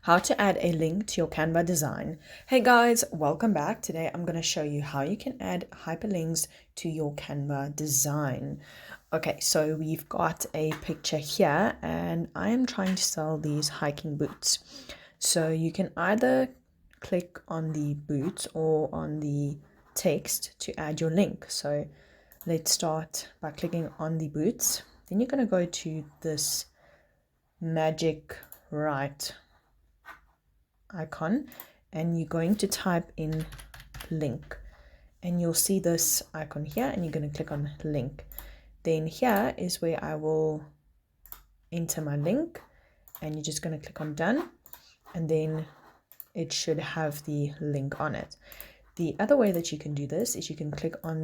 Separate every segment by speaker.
Speaker 1: How to add a link to your Canva design. Hey guys, welcome back. Today I'm going to show you how you can add hyperlinks to your Canva design. Okay, so we've got a picture here and I am trying to sell these hiking boots. So you can either click on the boots or on the text to add your link. So let's start by clicking on the boots. Then you're going to go to this magic right icon and you're going to type in link and you'll see this icon here and you're going to click on link. Then here is where I will enter my link and you're just going to click on done and then it should have the link on it. The other way that you can do this is you can click on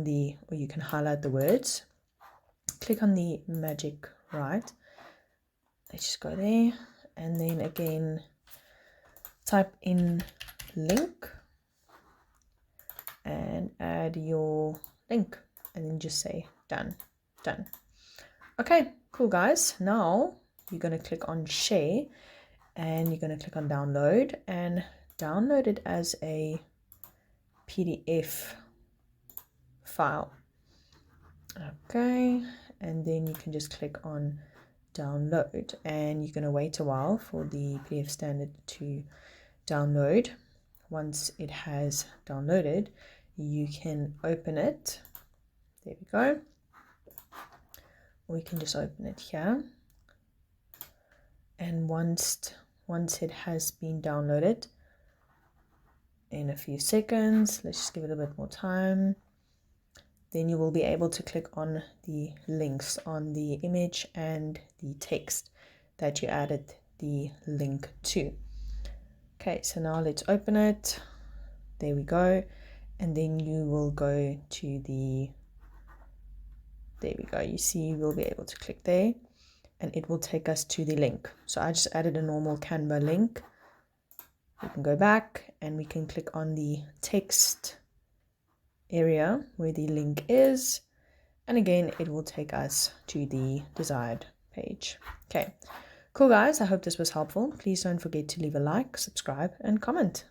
Speaker 1: or you can highlight the words, click on the magic right, let's just go there, and then again type in link and add your link and then just say done. Okay, cool guys. Now you're going to click on share and you're going to click on download and download it as a PDF file. Okay, and then you can just click on download and you're going to wait a while for the PDF standard to download. Once it has downloaded, you can open it. There we go. Or you can just open it here. And once it has been downloaded, in a few seconds, let's just give it a bit more time, then you will be able to click on the links on the image and the text that you added the link to. Okay, so now let's open it. There we go. And then you will go to there we go. You see, we'll be able to click there and it will take us to the link. So I just added a normal Canva link. We can go back and we can click on the text area where the link is. And again, it will take us to the desired page. Okay. Cool guys, I hope this was helpful. Please don't forget to leave a like, subscribe and comment.